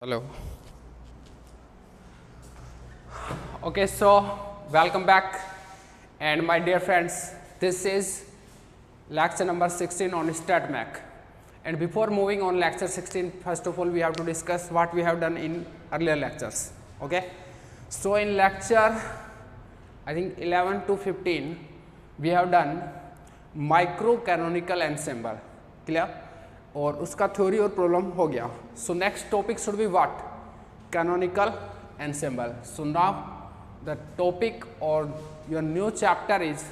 Hello. Okay, so welcome back, and my dear friends, this is lecture number 16 on StatMech. And before moving on lecture 16, first of all, we have to discuss what we have done in earlier lectures. Okay, so in lecture, I think 11 to 15, we have done micro canonical ensemble. Clear? और उसका theory और problem हो गया. So next topic should be what? Canonical ensemble. So now the topic or your new chapter is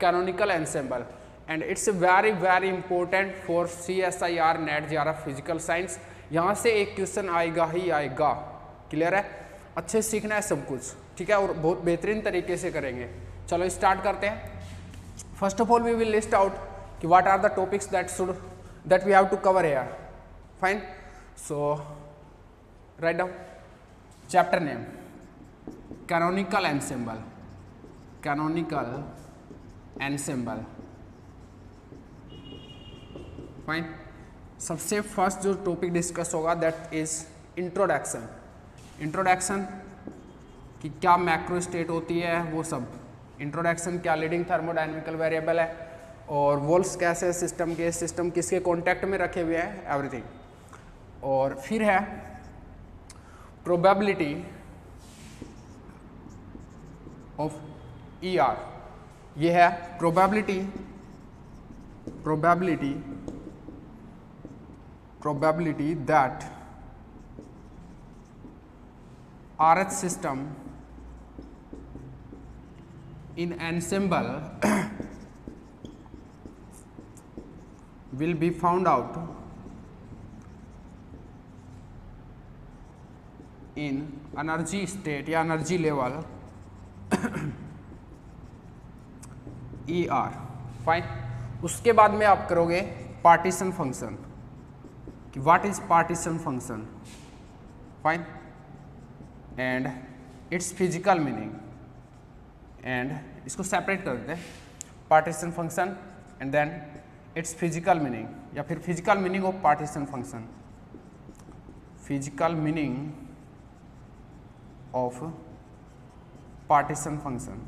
canonical ensemble, and it's very very important for CSIR NET JRF physical science. यहाँ से एक question आएगा ही आएगा. Clear है? अच्छे सीखना है सब कुछ, ठीक है, और बहुत बेहतरीन तरीके से करेंगे. चलो स्टार्ट करते हैं. First of all we will list out कि what are the topics that we have to cover here. Fine. So write down chapter name: canonical ensemble. Canonical ensemble. Fine. सबसे फर्स्ट जो टॉपिक डिस्कस होगा that is introduction. Introduction कि क्या macro state होती है, वो सब. इंट्रोडक्शन क्या लीडिंग थर्मोडायनेमिकल वेरिएबल है, और वोल्स कैसे सिस्टम किसके कांटेक्ट में रखे हुए हैं, एवरीथिंग. और फिर है प्रोबेबिलिटी ऑफ ER. ये है probability that RH system in ensemble will be found out in energy state या energy level ER. फाइन. उसके बाद में आप करोगे पार्टीशन फंक्शन कि what is partition function. Fine. And its physical meaning, and इसको सेपरेट कर देते हैं. Partition function and then its physical meaning, या फिर physical meaning of partition function. Physical meaning of partition function.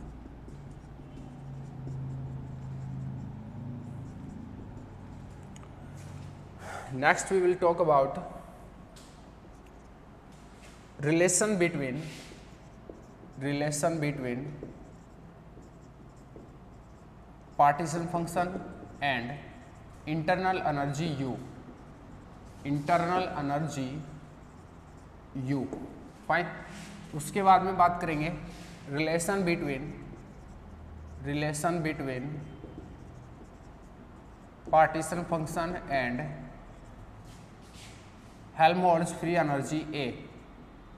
Next we will talk about relation between partition function and internal energy U. Fine. उसके बाद में बात करेंगे relation between partition function and Helmholtz free energy A.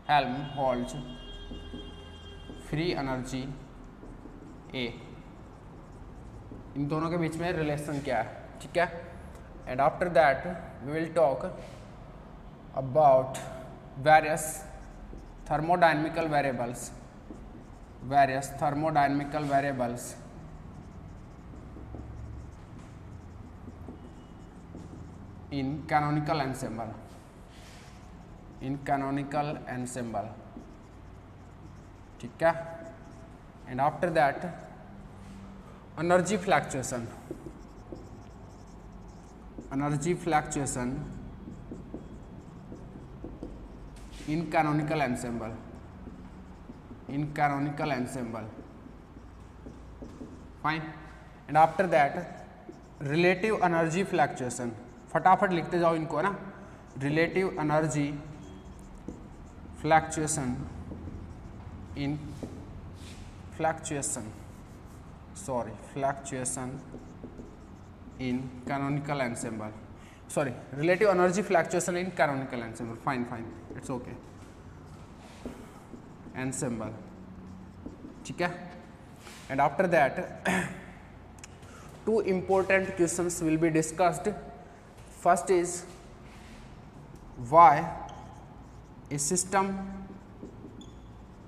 Helmholtz free energy A. इन दोनों के बीच में रिलेशन क्या है, ठीक है. And after that we will talk about various thermodynamical variables in canonical ensemble. ठीक है. And after that energy fluctuation in canonical ensemble. Fine. And after that relative energy fluctuation. फटाफट लिखते जाओ इनको, है ना. relative energy fluctuation in canonical ensemble. Relative energy fluctuation in canonical ensemble. Fine, it's okay. Ensemble. ठीक है. And after that two important questions will be discussed. First is why a system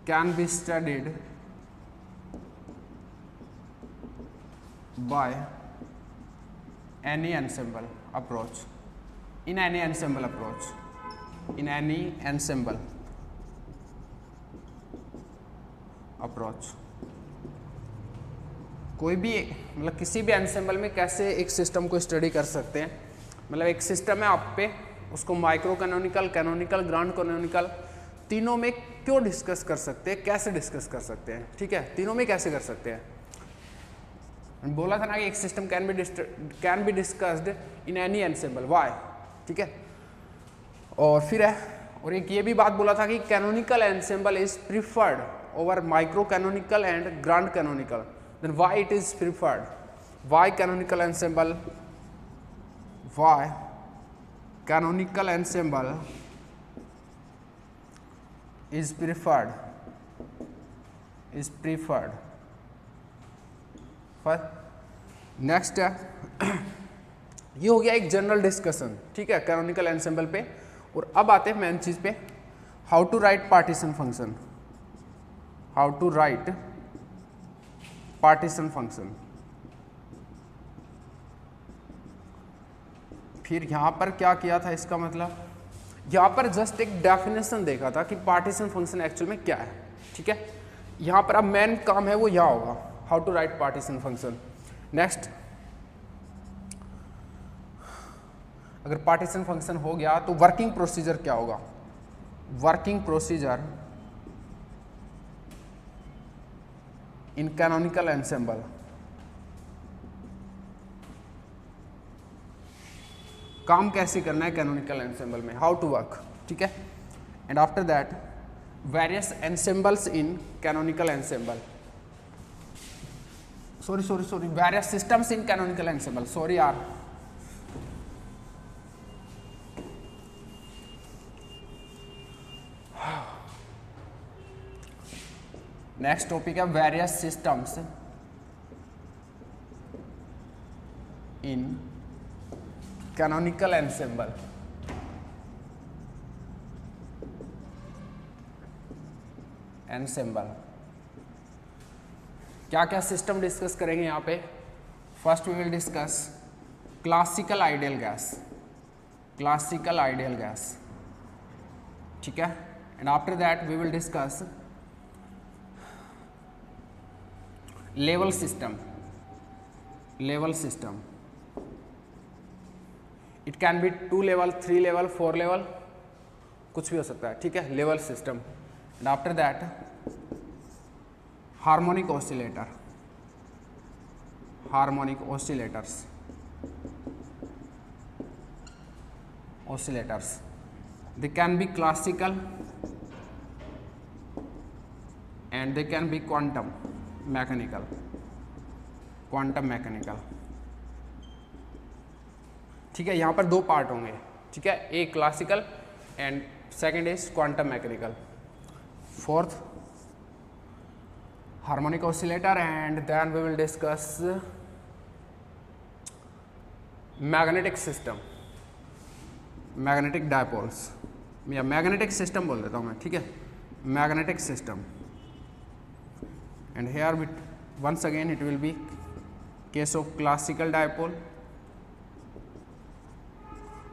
can be studied by any ensemble approach. In any ensemble approach. in any ensemble approach. कोई भी मतलब किसी भी ensemble में कैसे एक सिस्टम को study कर सकते हैं, मतलब एक सिस्टम है आप पे, उसको micro canonical, canonical, grand canonical तीनों में क्यों डिस्कस कर सकते हैं, कैसे डिस्कस कर सकते हैं, ठीक है, तीनों में कैसे कर सकते हैं। बोला था ना कि एक system can be discussed in any ensemble, why, ठीक है। और फिर है, और एक ये भी बात बोला था कि canonical ensemble is preferred over micro canonical and grand canonical. Then why it is preferred, why canonical ensemble, why canonical ensemble is preferred next है ये हो गया एक जनरल डिस्कशन, ठीक है, कैनोनिकल एनसेम्बल पे। और अब आते हैं मेन चीज पे, how to write partition function, how to write partition function. फिर यहां पर क्या किया था, इसका मतलब यहाँ पर जस्ट एक डेफिनेशन देखा था कि पार्टीशन फंक्शन एक्चुअल में क्या है, ठीक है। यहाँ पर अब मेन काम है वो यहाँ होगा, how to write partition function. Next, अगर पार्टीशन फंक्शन हो गया तो वर्किंग प्रोसीजर क्या होगा, working procedure in canonical ensemble, काम कैसे करना है कैनोनिकल एनसेम्बल में, हाउ टू वर्क, ठीक है। And after that various ensembles in canonical ensemble, sorry various systems in canonical ensemble, sorry यार, नेक्स्ट टॉपिक है various systems in canonical ensemble. क्या क्या सिस्टम डिस्कस करेंगे यहाँ पे। First we will discuss classical ideal gas, classical ideal gas, ठीक है। And after that we will discuss level system, level system, it can be 2 level, 3 level, 4 level, कुछ भी हो सकता है, ठीक है, level system. And after that harmonic oscillator, harmonic oscillators, oscillators they can be classical and they can be quantum mechanical, quantum mechanical, ठीक है। यहाँ पर 2 पार्ट होंगे, ठीक है, एक classical and second is quantum mechanical. Fourth harmonic oscillator and then we will discuss magnetic system, magnetic dipoles, या magnetic system बोल देता हूँ मैं, ठीक है, magnetic system. And here once again it will be case of classical dipole.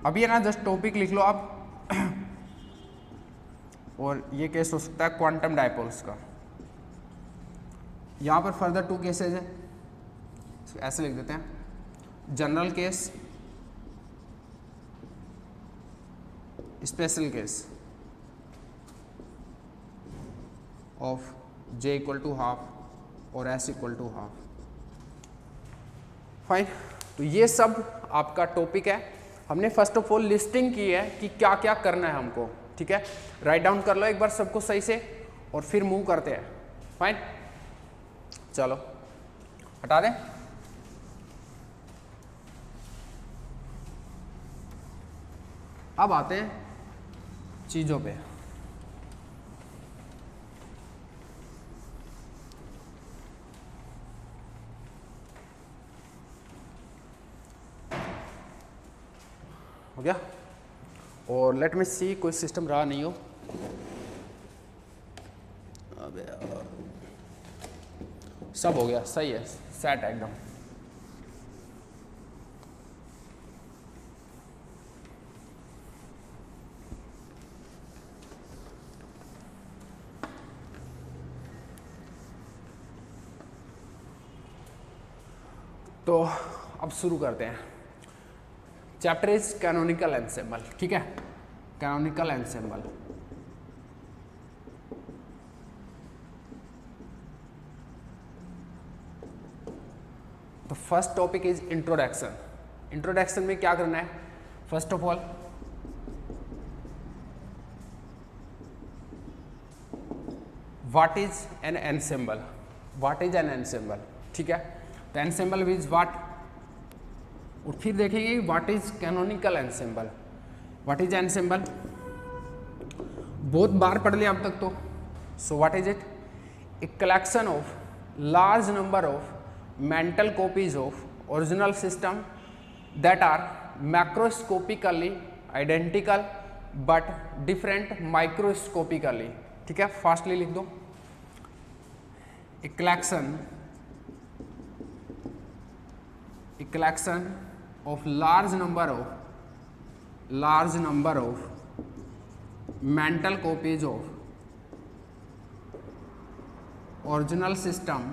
अभी है ना जस्ट टॉपिक लिख लो आप और ये केस हो सकता है क्वांटम डायपोल्स का। यहाँ पर फर्दर 2 केसेज है, ऐसे लिख देते हैं, general case, special case of J equal to half और S equal to half. Fine, तो ये सब आपका टॉपिक है। हमने फर्स्ट ऑफ ऑल लिस्टिंग की है कि क्या क्या करना है हमको, ठीक है, राइट डाउन कर लो एक बार सबको सही से और फिर मूव करते हैं। फाइन, चलो हटा दें। अब आते हैं चीजों पे। हो गया, और लेट मी सी कोई सिस्टम रहा नहीं हो। अबे सब हो गया, सही है, सेट है एकदम। तो अब शुरू करते हैं। चैप्टर इज कैनोनिकल एंसेम्बल, ठीक है, कैनोनिकल एंसेम्बल। तो first topic is introduction. Introduction में क्या करना है? First of all what is an ensemble, what is an ensemble, ठीक है। तो एंसेम्बल इज व्हाट, और फिर देखेंगे what is canonical ensemble. What is ensemble बहुत बार पढ़ लिया अब तक तो। So what is it? A collection of large number of mental copies of original system that are macroscopically identical but different microscopically, ठीक है, फास्टली लिख दो। a collection of large number of mental copies of original system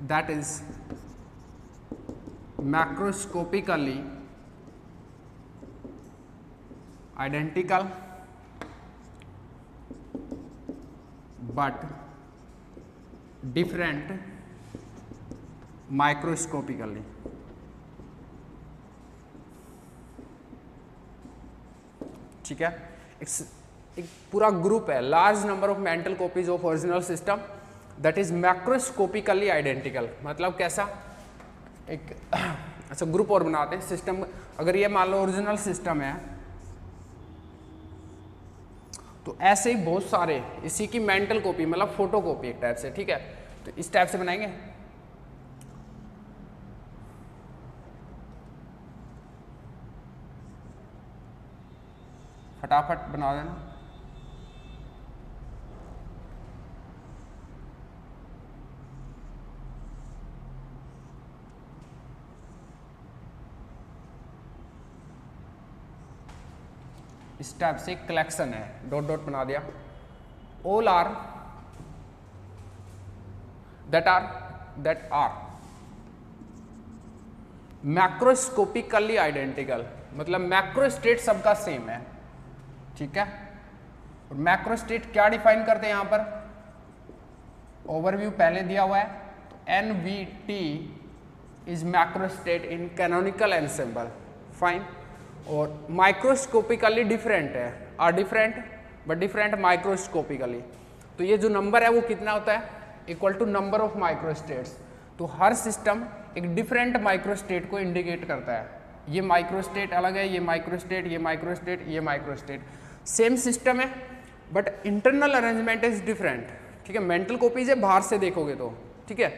that is macroscopically identical but different microscopically, ठीक है। एक पूरा group है, large number of mental copies of original system that is macroscopically identical. मतलब कैसा? एक अच्छा group और बनाते हैं सिस्टम। अगर ये मान लो ओरिजिनल सिस्टम है तो ऐसे ही बहुत सारे इसी की मेंटल कॉपी, मतलब फोटो कॉपी एक टाइप से, ठीक है। तो इस टाइप से बनाएंगे। फटाफट बना देना। इस टाइप से कलेक्शन है, डॉट डॉट बना दिया। All are that are macroscopically identical, मतलब मैक्रो स्टेट सबका सेम है, ठीक है। और मैक्रो स्टेट क्या डिफाइन करते हैं यहां पर? ओवरव्यू पहले दिया हुआ है। तो NVT is macro state in canonical ensemble, fine. और माइक्रोस्कोपिकली डिफरेंट है, are different but different microscopically. तो ये जो नंबर है वो कितना होता है? Equal to number of microstates. तो हर सिस्टम एक डिफरेंट माइक्रोस्टेट को इंडिकेट करता है। ये माइक्रोस्टेट अलग है, ये माइक्रोस्टेट, ये माइक्रोस्टेट, ये माइक्रोस्टेट। सेम सिस्टम है but internal arrangement is different, ठीक है। मेंटल कॉपीज है बाहर से देखोगे तो, ठीक है,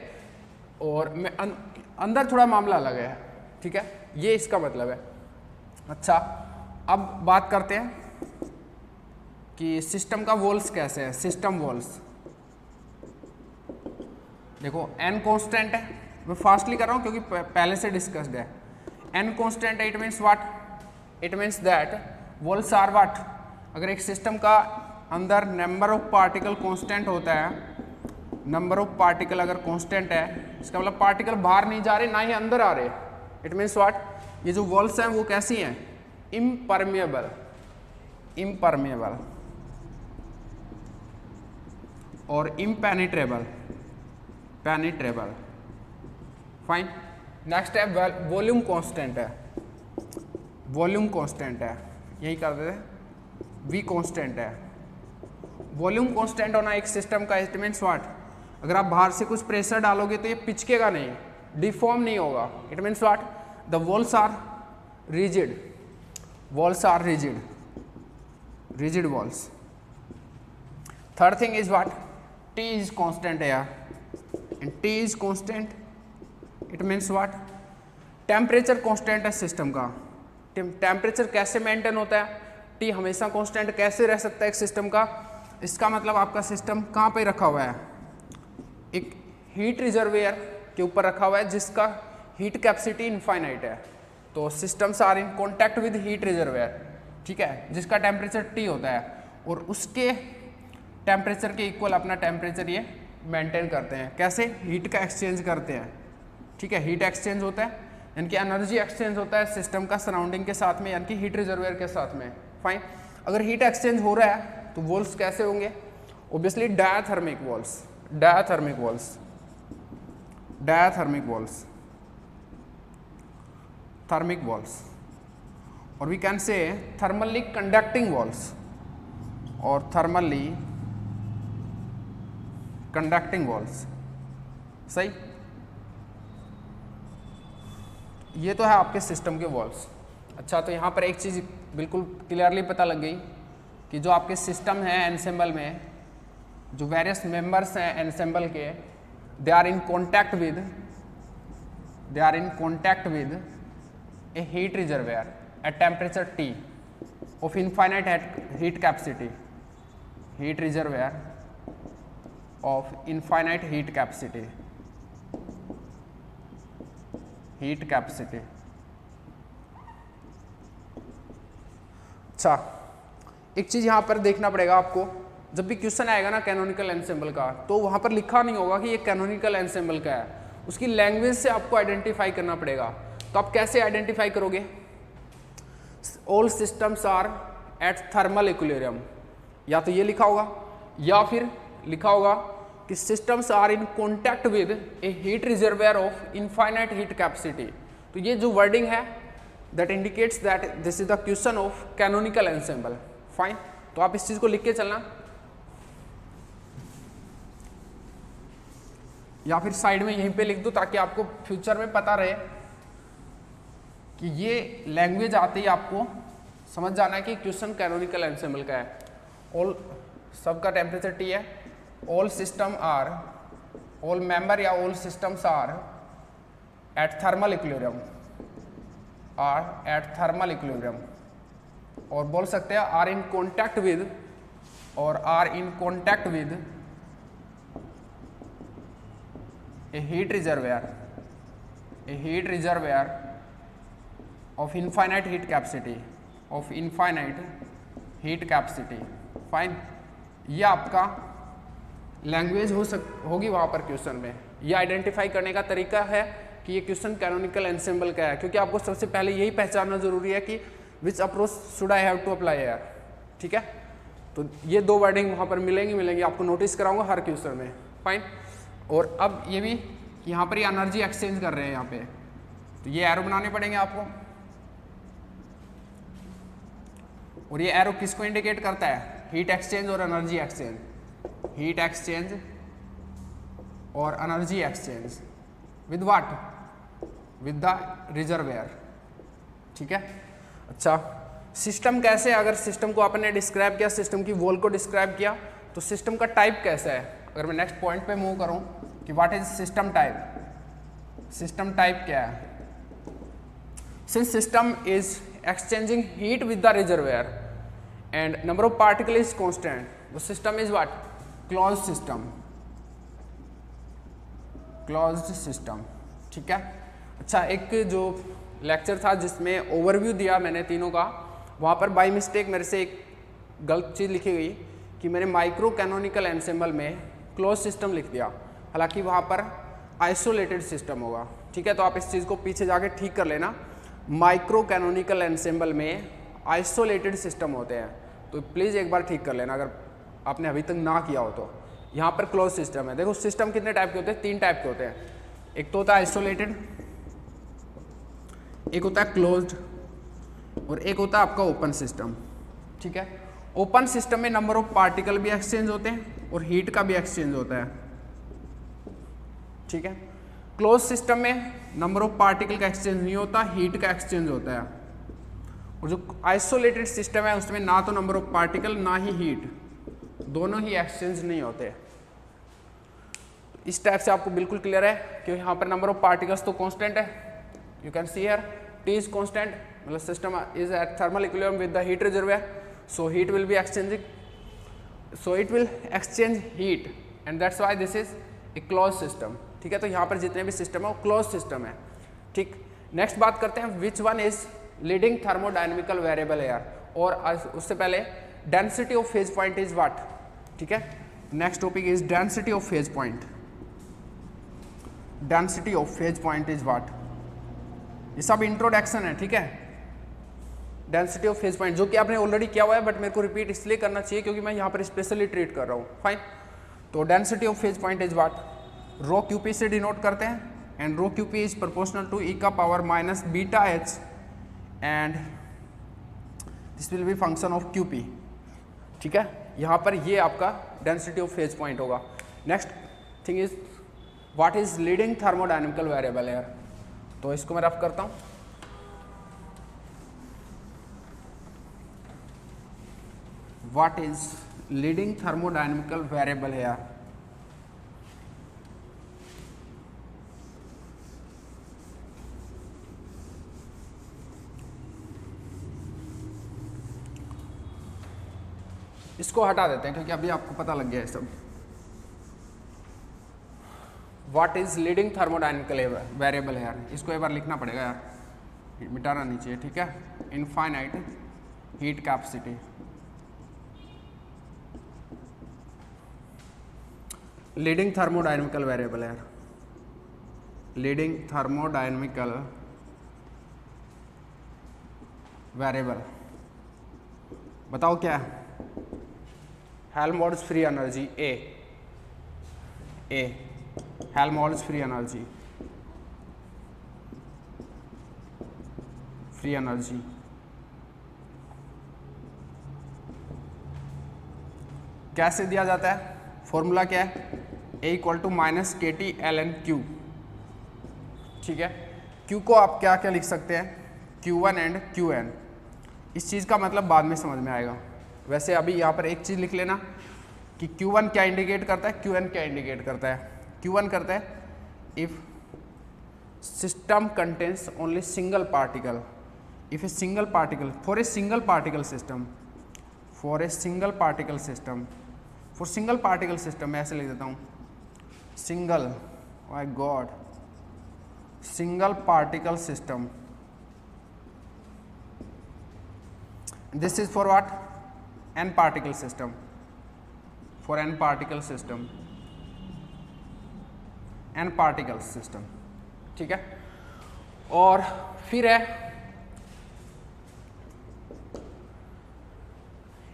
और अंदर थोड़ा मामला अलग है, ठीक है। ये इसका मतलब है। अच्छा, अब बात करते हैं कि सिस्टम का वॉल्स कैसे है। सिस्टम वॉल्स देखो, n कांस्टेंट है, मैं फास्टली कर रहा हूं क्योंकि पहले से डिस्कस्ड है। n कांस्टेंट है, it means what? It means that walls are what? अगर एक सिस्टम का अंदर नंबर ऑफ पार्टिकल कांस्टेंट होता है, नंबर ऑफ पार्टिकल अगर कांस्टेंट है, इसका मतलब पार्टिकल बाहर नहीं जा रहे ना ही अंदर आ रहे। It means what? ये जो वॉल्स हैं वो कैसी हैं? इम्परमेबल, इम्परमेबल और इम्पेनिट्रेबल, पेनिट्रेबल, फाइन। नेक्स्ट है वॉल्यूम कांस्टेंट है, वॉल्यूम कांस्टेंट है, यही कर देते हैं। वी कांस्टेंट है। वॉल्यूम कांस्टेंट होना एक सिस्टम का इट मीन्स व्हाट? अगर आप बाहर से कुछ प्रेशर डालोगे तो ये पिचकेगा नहीं, डिफॉर्म नहीं होगा। It means what? The walls are rigid, walls are rigid walls. Third thing is what? T is constant here, and T is constant, it means what? Temperature constant है सिस्टम का। Temperature कैसे maintain होता है? T हमेशा constant कैसे रह सकता है एक सिस्टम का? इसका मतलब आपका सिस्टम कहाँ पे रखा हुआ है? एक हीट रिजर्वेयर के ऊपर रखा हुआ है जिसका हीट कैपेसिटी इनफाइनाइट है। तो systems are in contact with heat reservoir, ठीक है, जिसका टेम्परेचर T होता है, और उसके टेम्परेचर के इक्वल अपना टेम्परेचर ये मेंटेन करते हैं। कैसे? हीट का एक्सचेंज करते हैं, ठीक है, हीट एक्सचेंज होता है, यानी कि एनर्जी एक्सचेंज होता है सिस्टम का सराउंडिंग के साथ में, यानी कि हीट रिजर्वियर के साथ में। फाइन, अगर हीट एक्सचेंज हो रहा है तो वॉल्स कैसे होंगे? Obviously diathermic walls, diathermic walls, diathermic walls, thermic walls, और we can say thermally conducting walls और थर्मली कंडक्टिंग वॉल्स। सही, ये तो है आपके सिस्टम के वॉल्स। अच्छा, तो यहाँ पर एक चीज़ बिल्कुल क्लियरली पता लग गई कि जो आपके सिस्टम है एनसेम्बल में, जो वेरियस मेंबर्स हैं एनसेम्बल के, they are in contact with a heat reservoir at temperature T of infinite heat capacity, heat reservoir of infinite heat capacity, heat capacity। अच्छा, एक चीज यहां पर देखना पड़ेगा आपको, जब भी क्वेश्चन आएगा ना कैनोनिकल एनसेम्बल का, तो वहां पर लिखा नहीं होगा कि ये कैनोनिकल एनसेम्बल का है, उसकी लैंग्वेज से आपको आइडेंटिफाई करना पड़ेगा। तो आप कैसे आइडेंटिफाई करोगे? All systems are at thermal equilibrium, या तो ये लिखा होगा या फिर लिखा होगा कि systems are in contact with a heat reservoir of infinite heat capacity. तो ये जो वर्डिंग है that indicates that this is the question of canonical ensemble. Fine, तो आप इस चीज को लिख के चलना, या फिर साइड में यहीं पे लिख दो ताकि आपको फ्यूचर में पता रहे कि ये लैंग्वेज आते ही आपको समझ जाना है कि क्वेश्चन कैनोनिकल एनसेम्बल का है। ऑल, सबका टेम्परेचर T है, all system are, all member या all systems are at thermal equilibrium, are at thermal equilibrium, और बोल सकते हैं आर इन कॉन्टैक्ट विद, और are in contact with a heat reservoir, a heat reservoir of infinite heat capacity, of infinite heat capacity। Fine, ये आपका language होगी वहाँ पर क्वेश्चन में। ये आइडेंटिफाई करने का तरीका है कि ये क्वेश्चन कैनोनिकल एनसेम्बल का है, क्योंकि आपको सबसे पहले यही पहचानना जरूरी है कि which approach should I have to apply here. ठीक है, तो ये दो वर्डिंग वहाँ पर मिलेंगी, आपको नोटिस कराऊंगा हर क्वेश्चन में। फाइन, और अब ये भी कि यहाँ पर ये एनर्जी एक्सचेंज कर रहे हैं यहाँ पे, तो ये एरो बनाने पड़ेंगे आपको, और ये एरो किसको इंडिकेट करता है? हीट एक्सचेंज और एनर्जी एक्सचेंज, हीट एक्सचेंज और energy exchange with what? With the reservoir. ठीक है, अच्छा, सिस्टम कैसे? अगर सिस्टम को आपने डिस्क्राइब किया, सिस्टम की वॉल को डिस्क्राइब किया, तो सिस्टम का टाइप कैसा है? अगर मैं नेक्स्ट पॉइंट पे मूव करूं कि what is system type, system type क्या है? Since system is exchanging heat with the reservoir and number of particle is constant, the system is what? Closed system, closed system। ठीक है, अच्छा, एक जो लेक्चर था जिसमें ओवरव्यू दिया मैंने तीनों का, वहाँ पर बाय मिस्टेक मेरे से एक गलत चीज़ लिखी गई कि मैंने माइक्रो कैनोनिकल एनसेम्बल में क्लोज सिस्टम लिख दिया, हालांकि वहाँ पर आइसोलेटेड सिस्टम होगा। ठीक है, तो आप इस चीज़ को पीछे जाके ठीक कर लेना। माइक्रो कैनोनिकल एनसेम्बल में आइसोलेटेड सिस्टम होते हैं, तो प्लीज़ एक बार ठीक कर लेना अगर आपने अभी तक ना किया हो तो। यहाँ पर क्लोज सिस्टम है। देखो, सिस्टम कितने टाइप के होते हैं? 3 टाइप के होते हैं। एक तो होता है आइसोलेटेड, एक होता है क्लोज्ड, और एक होता है आपका ओपन सिस्टम। ठीक है, ओपन सिस्टम में नंबर ऑफ पार्टिकल भी एक्सचेंज होते हैं और हीट का भी एक्सचेंज होता है। ठीक है, क्लोज सिस्टम में नंबर ऑफ पार्टिकल का एक्सचेंज नहीं होता, हीट का एक्सचेंज होता है। और जो आइसोलेटेड सिस्टम है उसमें ना तो नंबर ऑफ पार्टिकल ना ही हीट, दोनों ही एक्सचेंज नहीं होते। इस टाइप से आपको बिल्कुल क्लियर है कि यहाँ पर नंबर ऑफ पार्टिकल्स तो कांस्टेंट है, you can see here T is constant, मतलब system is at thermal equilibrium with the heat reservoir, so heat will be exchanging, so it will exchange heat, and that's why this is a close system. ठीक है, तो यहाँ पर जितने भी system है वो क्लोज सिस्टम है। ठीक, नेक्स्ट बात करते हैं which one is leading thermodynamical variable air, और उससे पहले density of phase point is what? ठीक है, next topic is density of phase point. Density of phase point is what. ये सब इंट्रोडक्शन है, ठीक है. डेंसिटी ऑफ फेज पॉइंट जो कि आपने ऑलरेडी किया हुआ है, बट मेरे को रिपीट इसलिए करना चाहिए क्योंकि मैं यहाँ पर स्पेशली ट्रीट कर रहा हूँ. फाइन. तो density of phase point is what. Rho QP से डिनोट करते हैं, and rho QP is proportional to e का power minus beta H, and this will be function of QP. ठीक है, यहाँ पर ये आपका डेंसिटी ऑफ फेज पॉइंट होगा. Next thing is what is leading thermodynamical variable here. तो इसको मैं रफ करता हूँ. What is leading thermodynamical variable here. इसको हटा देते हैं क्योंकि अभी आपको पता लग गया है सब. What is leading thermodynamical variable है यार. इसको एक बार लिखना पड़ेगा यार, मिटाना नहीं चाहिए. ठीक है, infinite heat capacity. Leading thermodynamical variable है. लीडिंग थर्मोडायनेमिकल वेरिएबल बताओ क्या है. Helmholtz free energy A. Helmholtz free energy. Free energy कैसे दिया जाता है. फॉर्मूला क्या है. A equal to minus K T L N Q. ठीक है, क्यू को आप क्या क्या लिख सकते हैं. Q1 and Qn. इस चीज़ का मतलब बाद में समझ में आएगा. वैसे अभी यहाँ पर एक चीज़ लिख लेना कि Q1 क्या इंडिकेट करता है, Qn क्या इंडिकेट करता है. Q1 करता है if system contains only single particle. If a single particle for a single particle system. For a single particle system. For single particle system मैं ऐसे लिख देता हूँ. Single, my God, single particle system. This is for what. n particle system. For n particle system. n particle system. ठीक है, और फिर है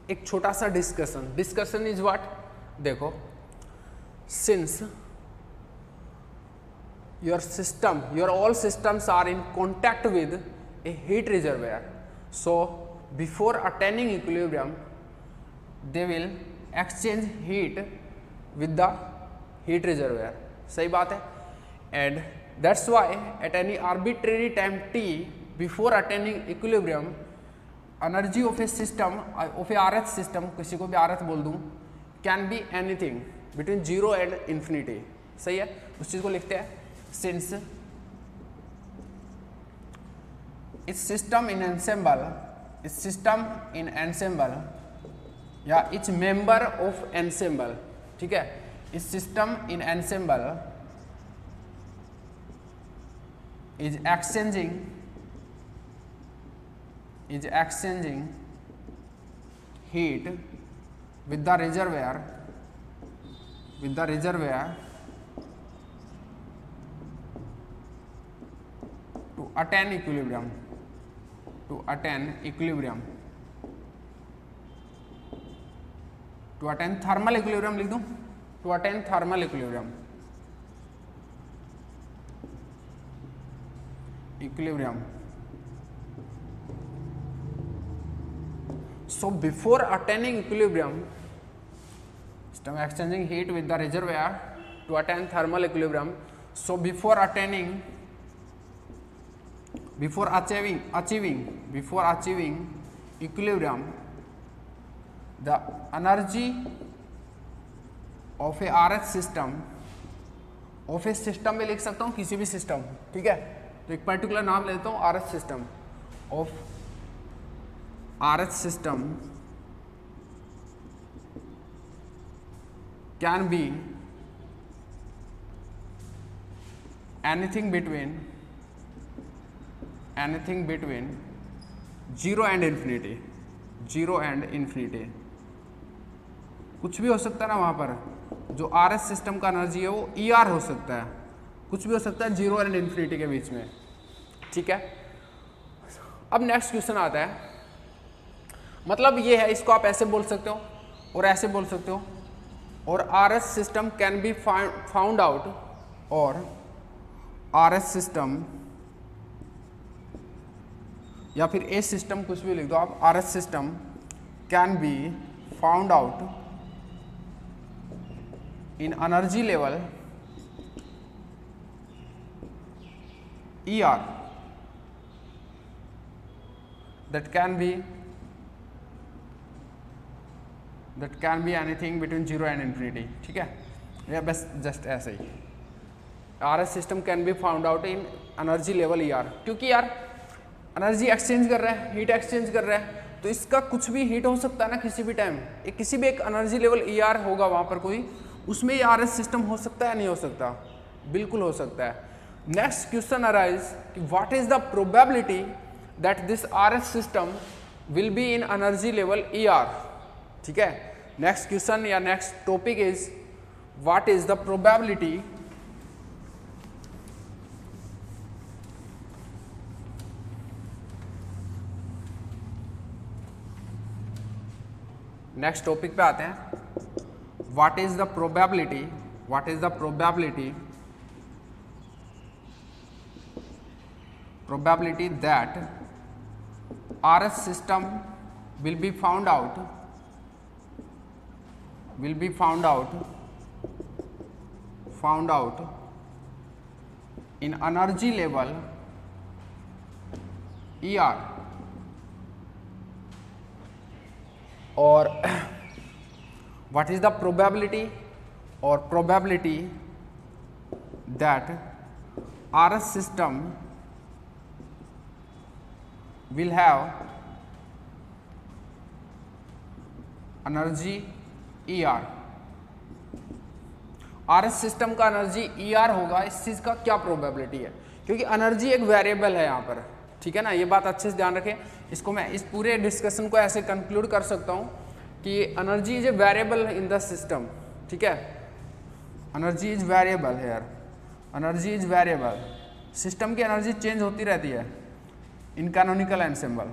एक छोटा सा डिस्कशन. Discussion is what. देखो, since your system, your all systems are in contact with a heat reservoir, so before attaining equilibrium they will exchange heat with the heat reservoir. सही बात है. and that's why at any arbitrary time t before attaining equilibrium energy of a system, of a rh system, किसी को भी rh बोल दूं, can be anything between 0 and infinity. सही है, उस चीज़ को लिखते हैं. Since its system in ensemble, its system in ensemble या each member of ensemble, ठीक है, इस system in ensemble is exchanging heat with the reservoir to attain equilibrium. To attain thermal equilibrium लिख दूं. To attain thermal equilibrium. So before attaining equilibrium, system exchanging heat with the reservoir to attain thermal equilibrium. So before achieving equilibrium, the energy of a RH system, of a system में लिख सकता हूँ किसी भी system. ठीक है, तो एक पर्टिकुलर नाम लेता हूँ RH system. Of RH system can be anything between 0 and infinity. कुछ भी हो सकता है ना वहाँ पर, जो आर एस सिस्टम का एनर्जी है वो ई आर हो सकता है, कुछ भी हो सकता है 0 और इन्फिनिटी के बीच में, ठीक है। अब नेक्स्ट क्वेश्चन आता है, मतलब ये है, इसको आप ऐसे बोल सकते हो और ऐसे बोल सकते हो, और are S system can be found out, और आर एस सिस्टम या फिर ए सिस्टम, कुछ भी लिख दो आप, are S system can be found out in energy level E are that can be anything between 0 and infinity, ठीक है, या बस जस्ट ऐसे ही R S system can be found out in energy level E R, क्योंकि यार energy exchange कर रहा है, हीट एक्सचेंज कर रहा है, तो इसका कुछ भी हीट हो सकता है ना किसी भी टाइम, किसी भी एक एनर्जी लेवल ई आर होगा वहाँ पर कोई, उसमें ये आर एस सिस्टम हो सकता है, नहीं हो सकता, बिल्कुल हो सकता है। नेक्स्ट क्वेश्चन अराइज कि what is the probability that this are S system will be in energy level E R, ठीक है। नेक्स्ट क्वेश्चन या next topic is what is the probability next topic पे आते हैं, what is the probability that are S system will be found out in energy level ER, और what is the probability that RS system will have energy E R, are S system का energy E R होगा, इस चीज का क्या probability है, क्योंकि energy एक वेरिएबल है यहाँ पर, ठीक है ना, ये बात अच्छे से ध्यान रखें। इसको मैं इस पूरे डिस्कशन को ऐसे कंक्लूड कर सकता हूँ कि energy is a variable in the system, ठीक है, energy is variable here, energy is variable, system की एनर्जी चेंज होती रहती है इन कैनोनिकल एनसेम्बल,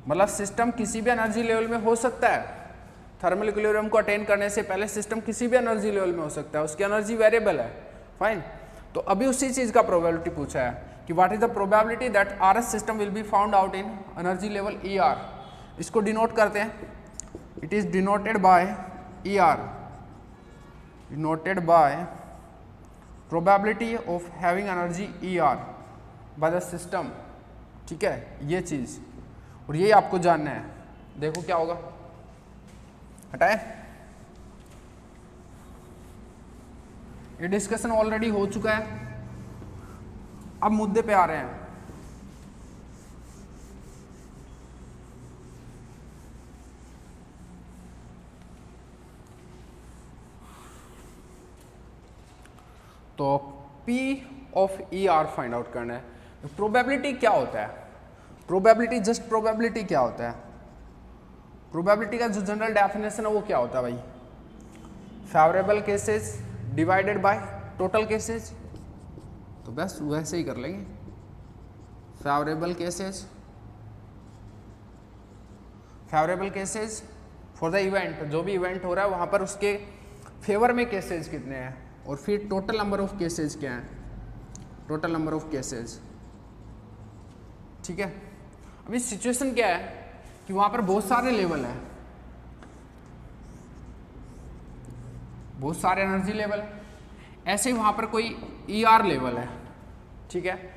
मतलब सिस्टम किसी भी एनर्जी लेवल में हो सकता है, थर्मल इक्विलिब्रियम को अटेन करने से पहले सिस्टम किसी भी एनर्जी लेवल में हो सकता है, उसकी एनर्जी वेरिएबल है, फाइन। तो अभी उसी चीज का प्रोबेबिलिटी पूछा है कि what is the probability that are S system will be found out in energy level E are, इसको डिनोट करते हैं, it is denoted by E R, denoted by probability of having energy E R by the system, ठीक है, ये चीज, और यही आपको जानना है। देखो क्या होगा, हटाए, ये डिस्कशन ऑलरेडी हो चुका है, अब मुद्दे पे आ रहे हैं। तो P of E R find out करना है। प्रोबेबिलिटी क्या होता है, प्रोबेबिलिटी जस्ट प्रोबेबिलिटी क्या होता है, प्रोबेबिलिटी का जो जनरल डेफिनेशन है वो क्या होता है भाई, favourable cases divided by total cases, तो बस वैसे ही कर लेंगे, favourable cases for the event, जो भी इवेंट हो रहा है वहां पर उसके फेवर में केसेस कितने हैं, और फिर टोटल नंबर ऑफ केसेस क्या है, टोटल नंबर ऑफ केसेस, ठीक है। अभी सिचुएशन क्या है कि वहां पर बहुत सारे लेवल हैं, बहुत सारे एनर्जी लेवल है, ऐसे ही वहां पर कोई ई आर लेवल है, ठीक है।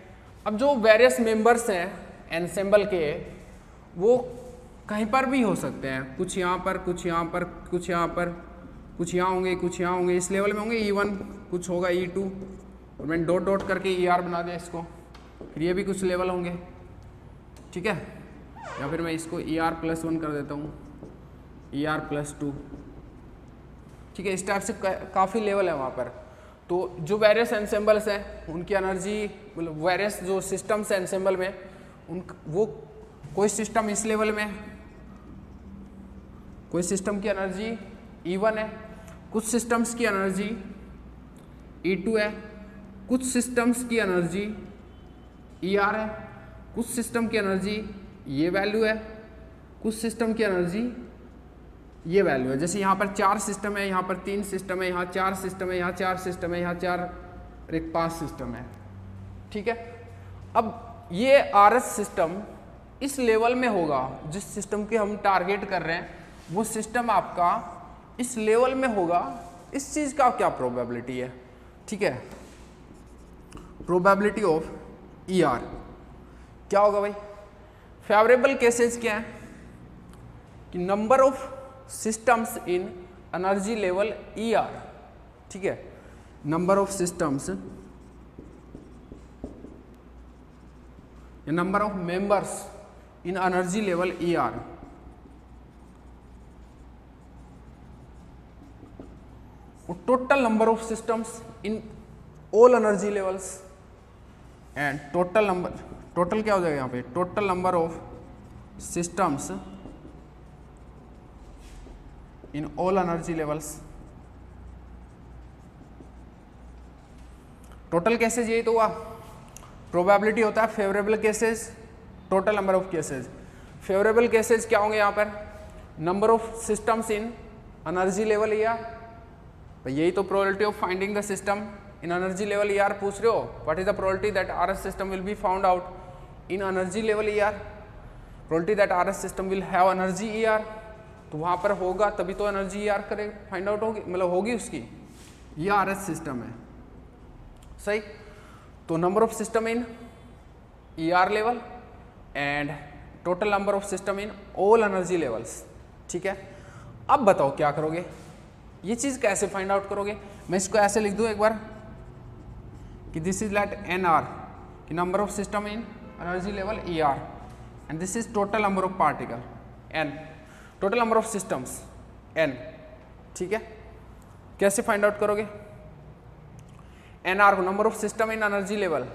अब जो वेरियस मेंबर्स हैं एनसेम्बल के, वो कहीं पर भी हो सकते हैं, कुछ यहाँ पर, कुछ यहाँ पर, कुछ यहाँ पर, कुछ यहाँ होंगे, कुछ यहाँ होंगे, इस लेवल में होंगे E1, कुछ होगा E2, और मैंने डॉट डॉट करके ER बना दिया इसको, फिर ये भी कुछ लेवल होंगे, ठीक है, या फिर मैं इसको ER+1 कर देता हूँ, ER+2, ठीक है। इस टाइप से काफ़ी लेवल है वहाँ पर। तो जो वेरियस एनसेम्बल्स हैं उनकी एनर्जी, मतलब वेरियस जो सिस्टम्स हैं एनसेम्बल में, उन वो कोई सिस्टम इस लेवल में, कोई सिस्टम की एनर्जी E1 है, कुछ सिस्टम्स की एनर्जी E2 है, कुछ सिस्टम्स की एनर्जी ER है, कुछ सिस्टम की एनर्जी ये वैल्यू है, कुछ सिस्टम की एनर्जी ये वैल्यू है। जैसे यहाँ पर 4 सिस्टम है, यहाँ पर 3 सिस्टम है, यहाँ 4 सिस्टम है, यहाँ 4 सिस्टम है, यहाँ 4 और एक 5 सिस्टम है। ठीक है, अब ये RS सिस्टम इस लेवल में होगा, जिस सिस्टम की हम टारगेट कर रहे हैं वो सिस्टम आपका इस लेवल में होगा। इस चीज का क्या प्रोबेबिलिटी है? ठीक है, प्रोबेबिलिटी ऑफ ER क्या होगा भाई? फेवरेबल केसेस क्या है कि number of systems in energy level ER, ठीक है, number of systems, number of members in energy level ER, total number of systems in all energy levels and total number, total क्या हो जाएगा यहाँ पे? Total number of systems in all energy levels. Total cases यही तो हुआ, probability होता है favourable cases, total number of cases. Favourable cases क्या होंगे यहाँ पर? Number of systems in energy level ER, तो यही तो probability of finding the system in energy level ER पूछ रहे हो। What is the probability that RS system will be found out in energy level ER? Probability that RS system will have energy ER, तो वहां पर होगा तभी तो energy ER करे फाइंड आउट होगी, मतलब होगी उसकी। ये RS सिस्टम है, सही। तो number of system in ER level and total number of system in all energy levels. ठीक है, अब बताओ क्या करोगे, ये चीज कैसे फाइंड आउट करोगे? मैं इसको ऐसे लिख दूं एक बार कि दिस इज लेट NR कि number of system in energy level ER and this is total number of particle N, total number of systems N। ठीक है, कैसे फाइंड आउट करोगे? NR को number of system in energy level,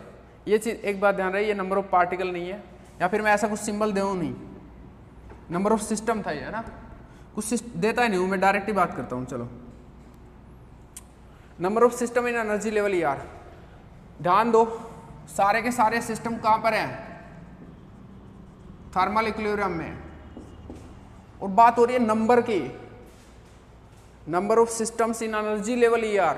ये चीज एक बात ध्यान रहे, ये नंबर ऑफ पार्टिकल नहीं है, या फिर मैं ऐसा कुछ सिंबल दूं नहीं, नंबर ऑफ सिस्टम था ये, है ना, कुछ देता ही नहीं हूं मैं, डायरेक्ट ही बात करता हूं। चलो, number of system in energy level ER, ध्यान दो सारे के सारे सिस्टम कहां पर हैं? थर्मल इक्विलिब्रियम में, और बात हो रही है नंबर की, number of systems in energy level ER,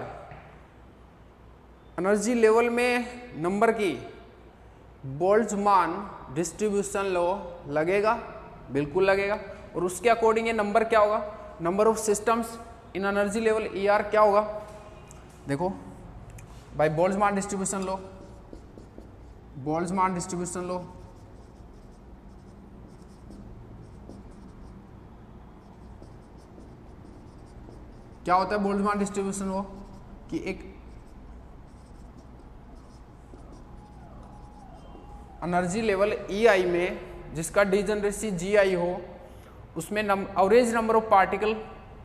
energy level में नंबर की बोल्ट्जमान डिस्ट्रीब्यूशन लॉ लगेगा, बिल्कुल लगेगा, और उसके अकॉर्डिंग ये नंबर क्या होगा? Number of systems in energy level ER क्या होगा? देखो by Boltzmann distribution law, Boltzmann distribution law क्या होता है? बोल्ट्जमान डिस्ट्रीब्यूशन लॉ कि एक एनर्जी लेवल EI में जिसका डिजनरेसी GI हो, उसमें एवरेज नंबर ऑफ पार्टिकल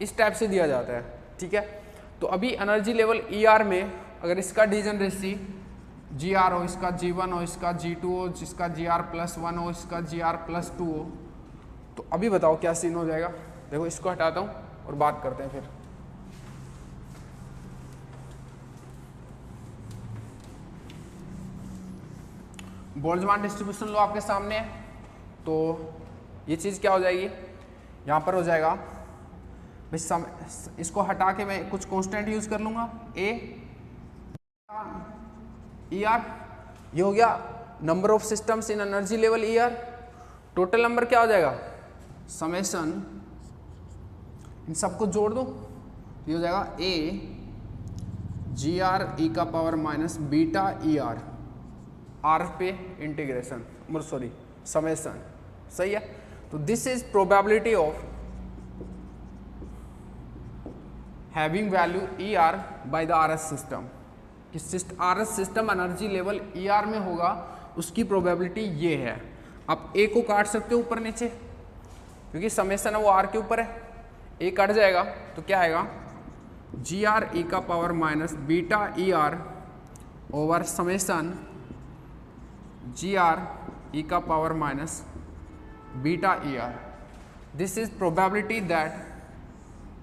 इस टाइप से दिया जाता है। ठीक है, तो अभी एनर्जी लेवल ER में अगर इसका डिजनरेसी GR हो, इसका G1 हो, इसका G2 हो, जिसका GR+1 हो, इसका GR+2 हो, तो अभी बताओ क्या सीन हो जाएगा? देखो इसको हटाता हूं और बात करते हैं फिर। बोल्ट्जमान डिस्ट्रीब्यूशन लो आपके सामने है, तो ये चीज़ क्या हो जाएगी? यहाँ पर हो जाएगा भाई, इसको हटा के मैं कुछ कांस्टेंट यूज कर लूँगा, A ER, ये हो गया number of systems in energy level ER। Total number क्या हो जाएगा? समेशन, इन सबको जोड़ दो, ये हो जाएगा A GR e का power minus beta ER, R पे इंटीग्रेशन, सॉरी समेशन, सही है। तो this is probability of having value ER by the RS system, कि RS system energy level ER में होगा, उसकी प्रोबेबिलिटी ये है। आप A को काट सकते हो ऊपर नीचे, क्योंकि समेशन है वो R के ऊपर है, A कट जाएगा तो क्या आएगा? GR e का power minus beta ER over summation GR e का power minus beta ER. This is probability that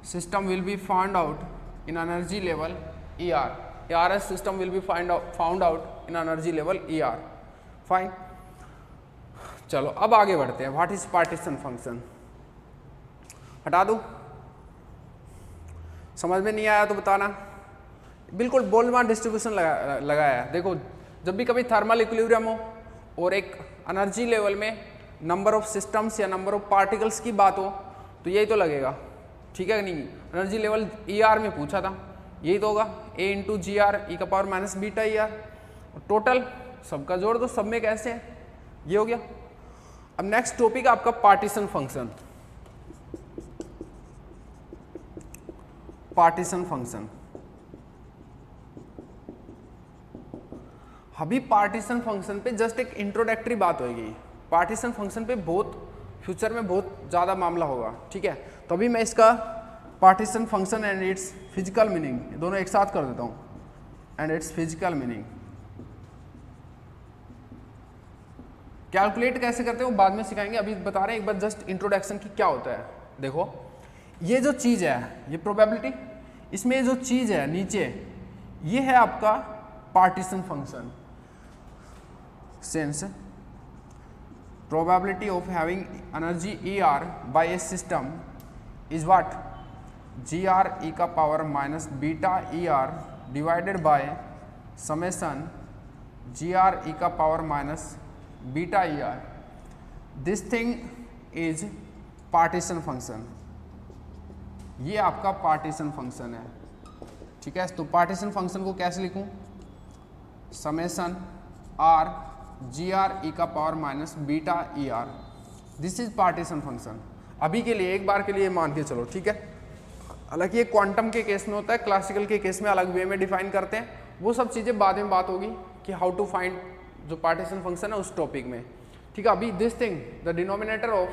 system will be found out in energy level ER. ARS system will be found out in energy level ER. Fine. चलो अब आगे बढ़ते हैं. What is partition function? हटा दूं? समझ में नहीं आया तो बताना. बिल्कुल बोल्ट्जमान डिस्ट्रीब्यूशन लगाया है. देखो जब भी कभी थर्मल इक्विलिब्रियम हो और एक एनर्जी लेवल में नंबर ऑफ सिस्टम्स या नंबर ऑफ पार्टिकल्स की बात हो तो यही तो लगेगा. ठीक है नहीं? एनर्जी लेवल ER में पूछा था, यही तो होगा. A into G R E का power minus beta ER. Total सबका जोड़ दो, सब में कैसे है, ये हो गया. अब नेक्स्ट टॉपिक आपका पार्टीशन फंक्शन. Partition function. अभी पार्टीशन फंक्शन पे जस्ट एक इंट्रोडक्टरी बात होगी. पार्टीशन फंक्शन पे बहुत फ्यूचर में बहुत ज़्यादा मामला होगा. ठीक है, तो अभी मैं इसका partition function and its physical meaning दोनों एक साथ कर देता हूँ. And its physical meaning calculate कैसे करते हो बाद में सिखाएंगे. अभी बता रहे हैं एक बार जस्ट इंट्रोडक्शन की क्या होता है. देखो ये जो चीज़ है, ये प्रोबेबिलिटी, इसमें जो चीज़ है नीचे, ये है आपका partition function. Sense probability of having energy ER by a system is what? GR e का power minus beta ER divided by summation GR e का power minus beta ER. This thing is partition function. ये आपका partition function है. ठीक है, तो partition function को कैसे लिखूं? समेशन R GR e का power minus beta ER. This is partition function. अभी के लिए एक बार के लिए मान के चलो. ठीक है, हालांकि ये क्वांटम के केस में होता है, क्लासिकल के केस में अलग वे में डिफाइन करते हैं. वो सब चीज़ें बाद में बात होगी कि हाउ टू फाइंड जो पार्टीशन फंक्शन है उस टॉपिक में. ठीक है, अभी this thing the denominator of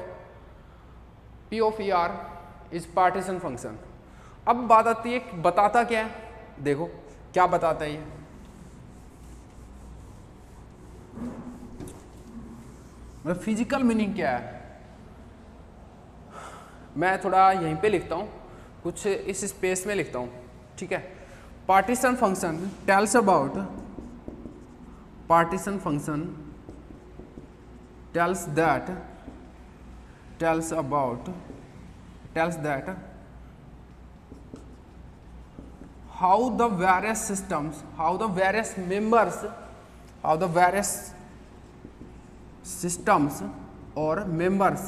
P of ER is partition function. अब बात आती है बताता क्या है. देखो क्या बताता है ये. मतलब फिजिकल मीनिंग क्या है. मैं थोड़ा यहीं पे लिखता हूँ, कुछ इस स्पेस में लिखता हूँ. ठीक है, partition function tells about, partition function tells that how the various systems, how the various members, how the various systems or members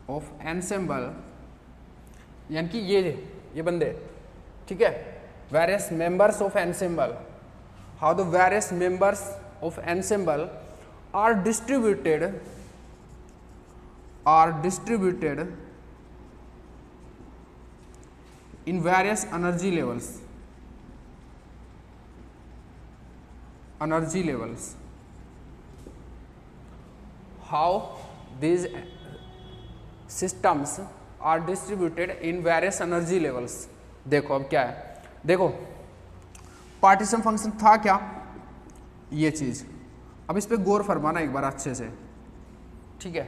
of ensemble यानी कि ये बंदे. ठीक है, various members of ensemble, how the various members of ensemble are distributed in various energy levels. How these systems are distributed in various energy levels. देखो अब क्या है. देखो पार्टीशन फंक्शन था क्या, ये चीज. अब इस पे गौर फरमाना एक बार अच्छे से. ठीक है,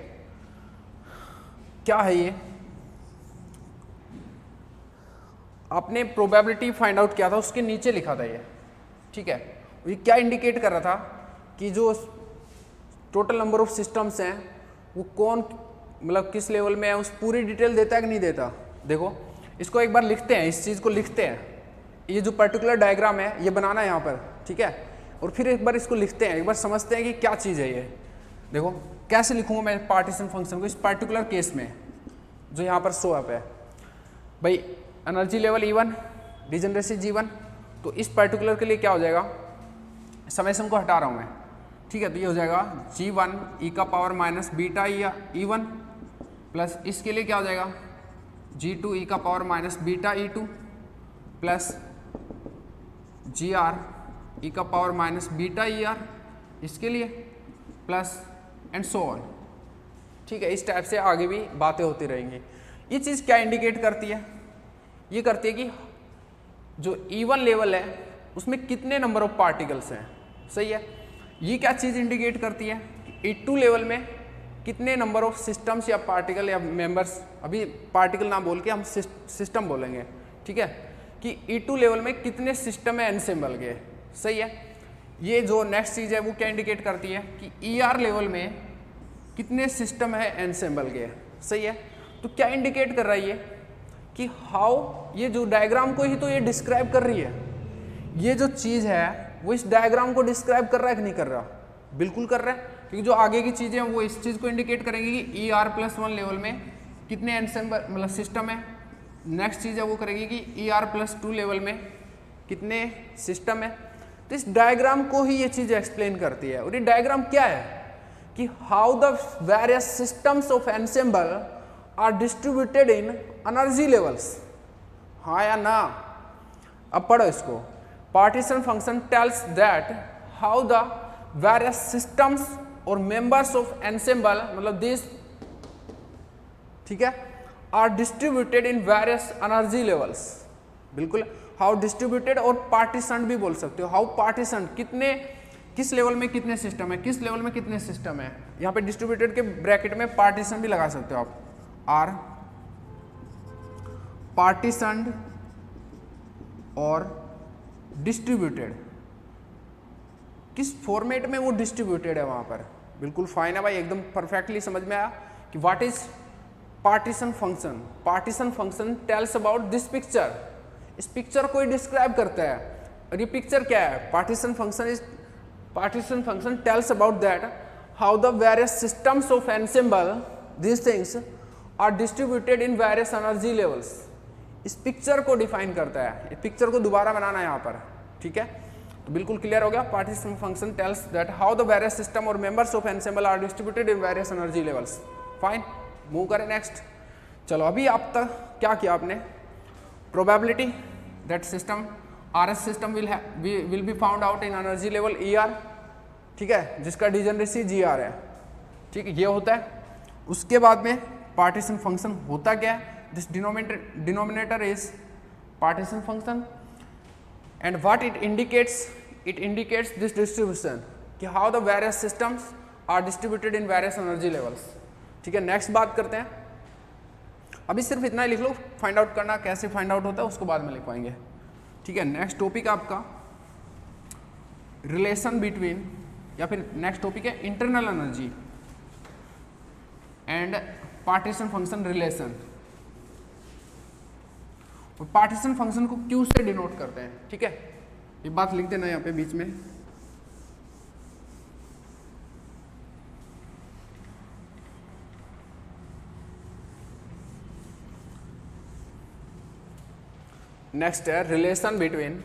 क्या है ये. आपने प्रोबेबिलिटी फाइंड आउट किया था, उसके नीचे लिखा था ये. ठीक है, ये क्या इंडिकेट कर रहा था कि जो टोटल नंबर ऑफ सिस्टम्स हैं वो कौन मतलब किस लेवल में है, उस पूरी डिटेल देता है कि नहीं देता. देखो इसको एक बार लिखते हैं, इस चीज़ को लिखते हैं. ये जो पर्टिकुलर डायग्राम है ये बनाना है यहाँ पर. ठीक है, और फिर एक बार इसको लिखते हैं, एक बार समझते हैं कि क्या चीज़ है ये. देखो कैसे लिखूँगा मैं पार्टीशन फंक्शन को इस पर्टिकुलर केस में जो यहाँ पर शो अप है. भाई energy level E1, degeneracy G1, तो इस पर्टिकुलर के लिए क्या हो जाएगा, समेशन को हटा रहा हूँ मैं. ठीक है, तो ये हो जाएगा G1 e का power minus beta E1 plus इसके लिए क्या हो जाएगा G2 e का power minus beta E2 plus GR e का पावर माइनस बीटा ER इसके लिए प्लस एंड सो ऑन. ठीक है, इस टाइप से आगे भी बातें होती रहेंगी. ये चीज़ क्या इंडिकेट करती है, ये करती है कि जो E1 लेवल है उसमें कितने नंबर ऑफ पार्टिकल्स हैं. सही है। ये क्या चीज़ इंडिकेट करती है? E2 लेवल में कितने नंबर ऑफ सिस्टम्स या पार्टिकल या मेंबर्स, अभी पार्टिकल ना बोल के हम सिस्टम बोलेंगे, ठीक है, कि E2 लेवल में कितने सिस्टम है एनसेम्बल के। सही है। ये जो नेक्स्ट चीज़ है वो क्या इंडिकेट करती है कि ER लेवल में कितने सिस्टम है एनसेम्बल के। सही है। तो क्या इंडिकेट कर रहा है ये कि हाउ, ये जो डायग्राम को ही तो ये डिस्क्राइब कर रही है, ये जो चीज़ है वो इस डायग्राम को डिस्क्राइब कर रहा है कि नहीं कर रहा? बिल्कुल कर रहा है, क्योंकि जो आगे की चीज़ें हैं वो इस चीज़ को इंडिकेट करेंगी कि ER+1 लेवल में कितने एनसेम्बल मतलब सिस्टम है। नेक्स्ट चीज़ है वो करेगी कि ER+2 लेवल में कितने सिस्टम है। तो इस डायग्राम को ही ये चीज़ एक्सप्लेन करती है। और ये डायग्राम क्या है कि how the various systems of ensemble are distributed in energy levels. हाँ या ना? अब पढ़ो इसको। Partition function tells that how the various systems और मेंबर्स ऑफ एनसेम्बल, मतलब दिस, ठीक है, are distributed in various energy levels. बिल्कुल, हाउ डिस्ट्रीब्यूटेड और पार्टीशन भी बोल सकते हो। हाउ पार्टीशन, कितने, किस लेवल में कितने सिस्टम है, किस लेवल में कितने सिस्टम है। यहाँ पे डिस्ट्रीब्यूटेड के ब्रैकेट में पार्टीशन भी लगा सकते हो आप, आर पार्टीशनड और डिस्ट्रीब्यूटेड, किस फॉर्मेट में वो डिस्ट्रीब्यूटेड है वहां पर। बिल्कुल फाइन है भाई, एकदम परफेक्टली समझ में आया कि what is partition function. Partition function tells about this picture, इस पिक्चर को ही डिस्क्राइब करता है। और ये पिक्चर क्या है? Partition function tells about that how the various systems of ensemble, these things are distributed in various energy levels. इस picture को डिफाइन करता है। इस पिक्चर को दोबारा बनाना है यहाँ पर, ठीक है। तो बिल्कुल क्लियर हो गया। Partition function tells that how the various system or members of ensemble are distributed in various energy levels. Fine, move करें नेक्स्ट। चलो, अभी आप तक क्या किया आपने? Probability that system RS system will be found out in energy level ER, ठीक है, जिसका डिजनरेसी GR है, ठीक है, ये होता है। उसके बाद में पार्टीशन फंक्शन होता क्या है? This denominator is partition function and what it indicates this distribution कि how the various systems are distributed in various energy levels, ठीक है। नेक्स्ट बात करते हैं। अभी सिर्फ इतना ही लिख लो, फाइंड आउट करना कैसे फाइंड आउट होता है उसको बाद में लिख पाएंगे, ठीक है। नेक्स्ट टॉपिक आपका रिलेशन बिटवीन, या फिर नेक्स्ट टॉपिक है internal energy and partition function relation. और पार्टीशन फंक्शन को Q से डिनोट करते हैं, ठीक है। ये बात लिख देना यहाँ पे बीच में। नेक्स्ट है relation between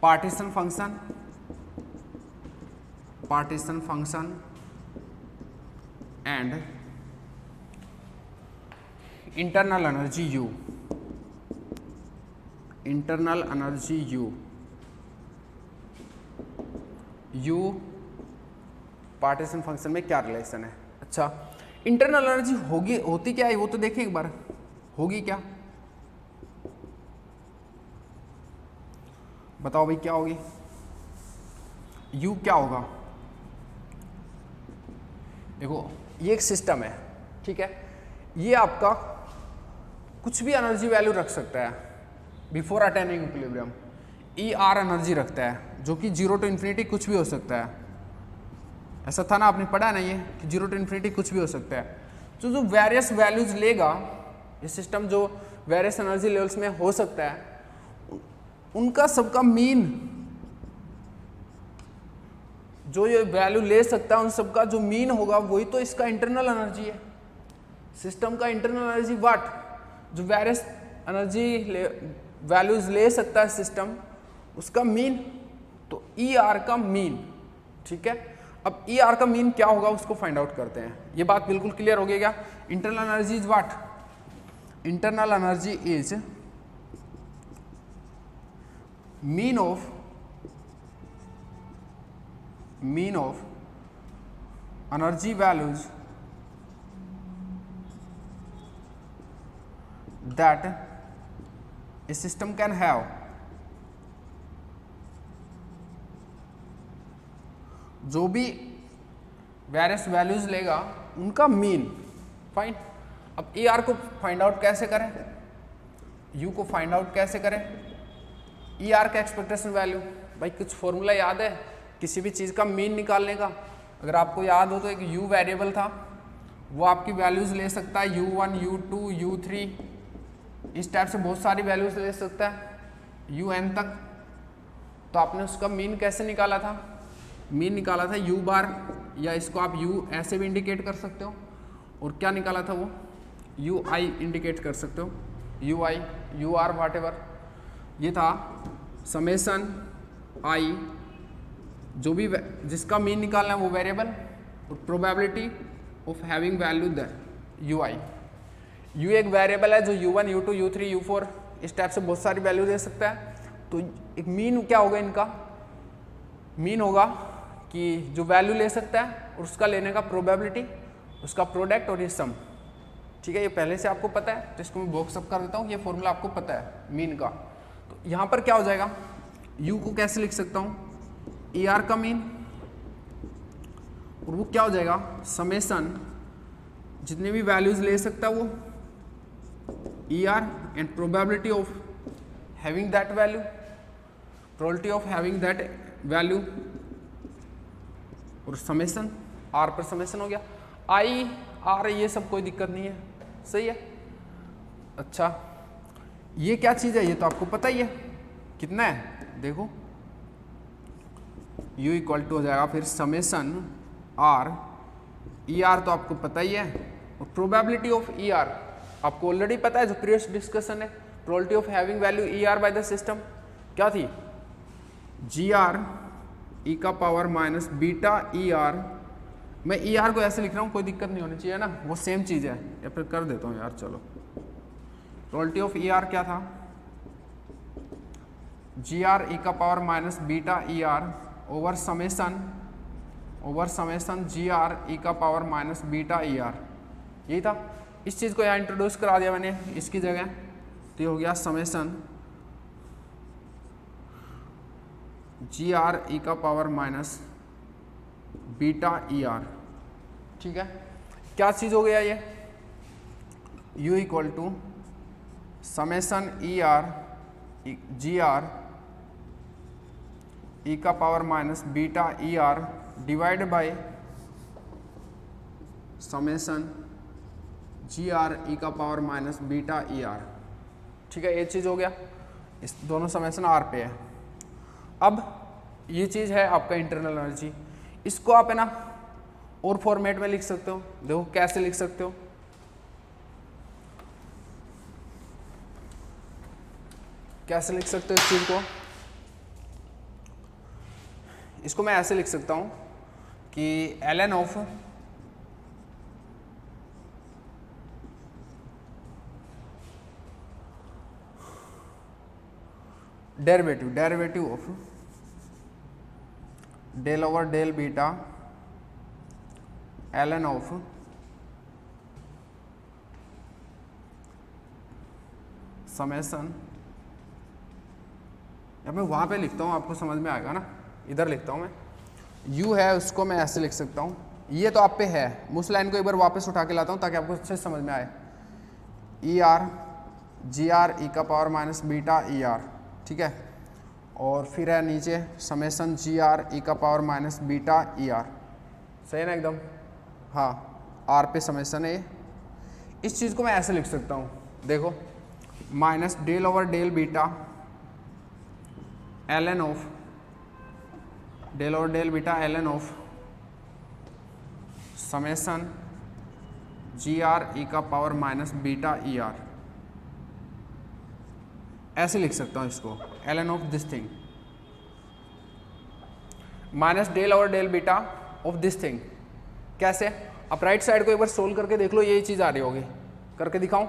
partition function and internal energy U। Internal energy U partition function में क्या रिलेशन है? अच्छा, इंटरनल एनर्जी होती क्या है वो तो देखें एक बार। होगी क्या? बताओ भाई क्या होगी? U क्या होगा? देखो, ये एक सिस्टम है, ठीक है। ये आपका कुछ भी एनर्जी वैल्यू रख सकता है before attaining equilibrium. ER energy रखता है जो कि 0 टू इन्फिनिटी कुछ भी हो सकता है। ऐसा था ना, आपने पढ़ा ना ये कि 0 टू इन्फिनिटी कुछ भी हो सकता है। तो जो वेरियस वैल्यूज लेगा ये सिस्टम, जो वेरियस एनर्जी लेवल्स में हो सकता है, उनका सबका मीन, जो ये वैल्यू ले सकता है उन सबका जो मीन होगा वही तो इसका इंटरनल एनर्जी है। सिस्टम का इंटरनल एनर्जी व्हाट, जो वेरियस एनर्जी वैल्यूज ले सकता है सिस्टम, उसका मीन, तो ER का मीन, ठीक है। अब ER का मीन क्या होगा उसको फाइंड आउट करते हैं। ये बात बिल्कुल क्लियर हो गई क्या? Internal energy is what? Internal energy is mean of energy values that A system can have जो भी वेरियस वैल्यूज लेगा उनका मीन। फाइन। अब ई आर को फाइंड आउट कैसे करें, यू को फाइंड आउट कैसे करें, ई आर का एक्सपेक्टेशन वैल्यू। भाई कुछ फॉर्मूला याद है किसी भी चीज़ का मीन निकालने का? अगर आपको याद हो तो एक यू वेरिएबल था, वो आपकी वैल्यूज ले सकता है u1, u2, u3, इस टाइप से बहुत सारी वैल्यूज ले सकता है un तक। तो आपने उसका मीन कैसे निकाला था? मीन निकाला था u बार, या इसको आप u ऐसे भी इंडिकेट कर सकते हो, और क्या निकाला था वो ui इंडिकेट कर सकते हो, ui, ur व्हाटएवर। ये था समेसन i, जो भी जिसका मीन निकालना है वो वेरिएबल, और probability of having value the ui। u एक वेरिएबल है जो u1, u2, u3, u4 इस टाइप से बहुत सारी वैल्यू दे सकता है। तो एक मीन क्या होगा इनका? मीन होगा कि जो वैल्यू ले सकता है और उसका लेने का प्रोबेबिलिटी, उसका प्रोडक्ट और ये सम। ठीक है, ये पहले से आपको पता है, तो इसको मैं बॉक्स अप कर देता हूँ, ये फॉर्मूला आपको पता है मीन का। तो यहाँ पर क्या हो जाएगा, u को कैसे लिख सकता हूँ, ई आर का मीन, और वो क्या हो जाएगा समेसन जितने भी वैल्यूज ले सकता है वो E R and probability of having that value, probability of having that value, और समेसन आर पर समेसन हो गया। आई आर ये सब कोई दिक्कत नहीं है, सही है। अच्छा ये क्या चीज़ है, ये तो आपको पता ही है कितना है, देखो u इक्वल टू हो जाएगा फिर समेसन आर, ई आर तो आपको पता ही है, और प्रोबेबिलिटी ऑफ ई आर आपको ऑलरेडी पता है जो प्रीवियस डिस्कशन है। Probability of having value E R by the system क्या थी, जी आर ई का power minus beta E are. मैं ई आर को ऐसे लिख रहा हूँ, कोई दिक्कत नहीं होनी चाहिए ना, वो सेम चीज़ है, या फिर कर देता हूँ यार, चलो। प्रोबेबिलिटी ऑफ ई आर क्या था, जी आर ई का power minus beta E R over summation G R E का power minus beta E R, यही था। इस चीज़ को यहाँ इंट्रोड्यूस करा दिया मैंने इसकी जगह, तो ये हो गया समेसन जी आर ई का power minus beta E R. ठीक है, क्या चीज़ हो गया ये, u equal to summation E R ji R E का power minus beta E R divide by summation G R E का power minus beta E R. ठीक है, ये चीज़ हो गया, इस दोनों समेसन आर पे है। अब ये चीज़ है आपका इंटरनल एनर्जी, इसको आप है ना और फॉर्मेट में लिख सकते हो। देखो कैसे लिख सकते हो, कैसे लिख सकते हो इस चीज़ को, इसको मैं ऐसे लिख सकता हूँ कि ln of derivative of del over del beta ln of summation, या मैं वहाँ पे लिखता हूँ, आपको समझ में आएगा ना, इधर लिखता हूँ मैं, u है उसको मैं ऐसे लिख सकता हूँ, ये तो आप पे है, उस लाइन को एक बार वापस उठा के लाता हूँ ताकि आपको अच्छे से समझ में आए, ई आर जी आर ई का power minus beta E R. ठीक है, और फिर है नीचे समेसन जी आर ई का power minus beta E are, सही है ना एकदम, हाँ आर पे समेसन है। इस चीज़ को मैं ऐसे लिख सकता हूँ, देखो minus del over del beta ln of del over del beta ln of summation G R E का power minus beta E R, ऐसे लिख सकता हूँ इसको, ln of this thing minus del over del beta of this thing. कैसे, आप right side को एक बार सोल्व करके देख लो, यही चीज़ आ रही होगी, करके दिखाऊं।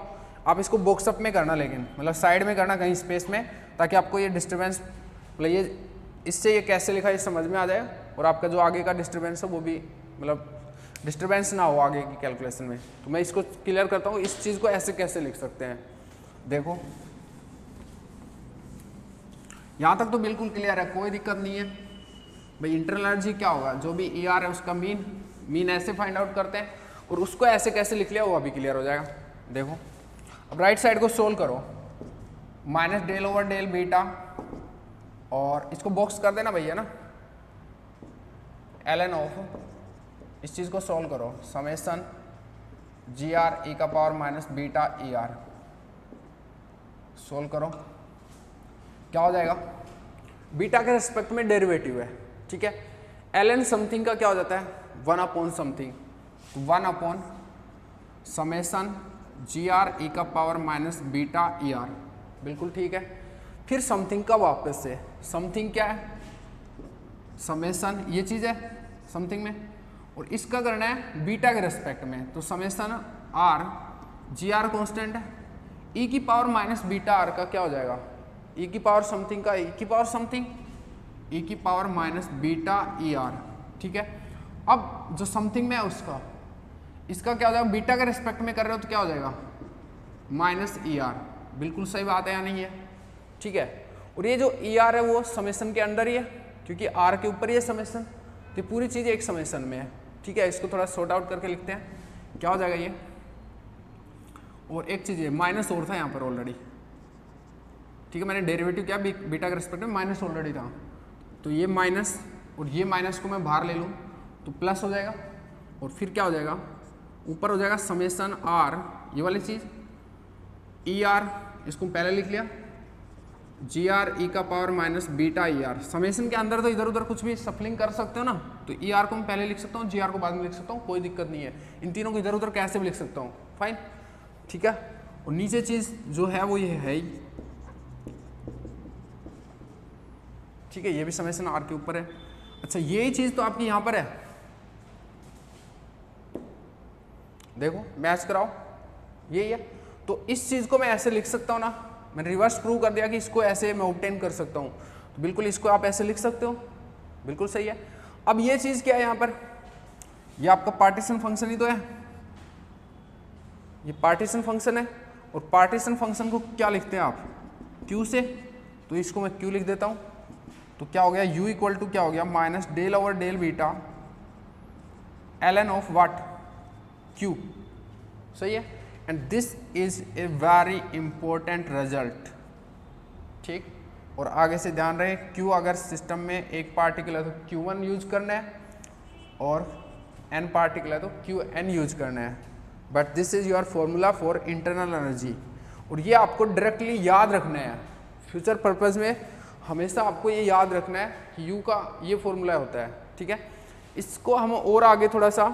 आप इसको बॉक्स अप में करना, लेकिन मतलब साइड में करना कहीं स्पेस में, ताकि आपको ये डिस्टर्बेंस, मतलब ये इससे ये कैसे लिखा है समझ में आ जाए, और आपका जो आगे का डिस्टर्बेंस है वो भी मतलब डिस्टर्बेंस ना हो आगे की कैलकुलेशन में। तो मैं इसको क्लियर करता हूँ, इस चीज़ को ऐसे कैसे लिख सकते हैं, देखो यहाँ तक तो बिल्कुल क्लियर है, कोई दिक्कत नहीं है भाई। इंटरनल एनर्जी क्या होगा, जो भी ई आर है उसका मीन ऐसे फाइंड आउट करते हैं, और उसको ऐसे कैसे लिख लिया वो अभी क्लियर हो जाएगा। देखो अब राइट साइड को सोल्व करो, minus del over del beta, और इसको बॉक्स कर देना भैया ना, एल एन ऑफ इस चीज़ को सोल्व करो, समेसन जी आर ई का power minus beta E are, solve करो क्या हो जाएगा। बीटा के रिस्पेक्ट में डेरिवेटिव है, ठीक है। एल एन समथिंग का क्या हो जाता है, 1 upon something, 1 upon summation G R E का power minus beta E are, बिल्कुल ठीक है। फिर समथिंग का वापस से, समथिंग क्या है, समेसन ये चीज़ है समथिंग में, और इसका करना है बीटा के रेस्पेक्ट में, तो समेसन आर जी आर कॉन्स्टेंट है, ई की पावर माइनस बीटा आर का क्या हो जाएगा, ई की पावर समथिंग का ई की पावर समथिंग, ई की power minus beta E R, ठीक है। अब जो समथिंग में है उसका, इसका क्या हो जाएगा, बीटा के रेस्पेक्ट में कर रहे हो तो क्या हो जाएगा, माइनस ई आर, बिल्कुल सही बात है या नहीं है, ठीक है। और ये जो ई आर है वो समेसन के अंदर ही है, क्योंकि आर के ऊपर ही है समेसन, तो पूरी चीज़ एक समेसन में है, ठीक है। इसको थोड़ा सॉर्ट आउट करके लिखते हैं, क्या हो जाएगा ये। और एक चीज़ है, माइनस और था यहाँ पर ऑलरेडी, ठीक है, मैंने डेरिवेटिव किया बीटा के रेस्पेक्ट में, माइनस ऑलरेडी था, तो ये माइनस और ये माइनस को मैं बाहर ले लूँ तो प्लस हो जाएगा, और फिर क्या हो जाएगा, ऊपर हो जाएगा समेसन आर ये वाली चीज़, ई आर इसको पहले लिख लिया, जी आर ई का power minus beta E are, summation के अंदर तो इधर उधर कुछ भी सफलिंग कर सकते हो ना, तो ई आर को मैं पहले लिख सकता हूँ, जी आर को बाद में लिख सकता हूँ, कोई दिक्कत नहीं है, इन तीनों को इधर उधर कैसे भी लिख सकता हूँ, फाइन, ठीक है। और नीचे चीज़ जो है वो ये है ही, ठीक है, ये भी समेसन आर के ऊपर है। अच्छा यही चीज़ तो आपकी यहाँ पर है, देखो मैच कराओ, यही है, तो इस चीज़ को मैं ऐसे लिख सकता हूँ ना, मैंने रिवर्स प्रूव कर दिया कि इसको ऐसे मैं ऑब्टेन कर सकता हूँ, तो बिल्कुल इसको आप ऐसे लिख सकते हो, बिल्कुल सही है। अब ये चीज़ क्या है यहाँ पर, ये आपका पार्टीशन फंक्शन ही तो है, ये पार्टीशन फंक्शन है, और पार्टीशन फंक्शन को क्या लिखते हैं आप, क्यू से, तो इसको मैं क्यू लिख देता हूँ, तो क्या हो गया, u इक्वल टू क्या हो गया, minus del over del beta l n of what, Q, सही है। And this is a very important result, ठीक। और आगे से ध्यान रहे, क्यू अगर सिस्टम में एक पार्टिकल है तो Q1 यूज करना है, और n पार्टिकल है तो Qn यूज करना है, but this is your formula for internal energy, और ये आपको डायरेक्टली याद रखना है, फ्यूचर पर्पज में हमेशा आपको ये याद रखना है कि U का ये फॉर्मूला होता है, ठीक है। इसको हम और आगे थोड़ा सा,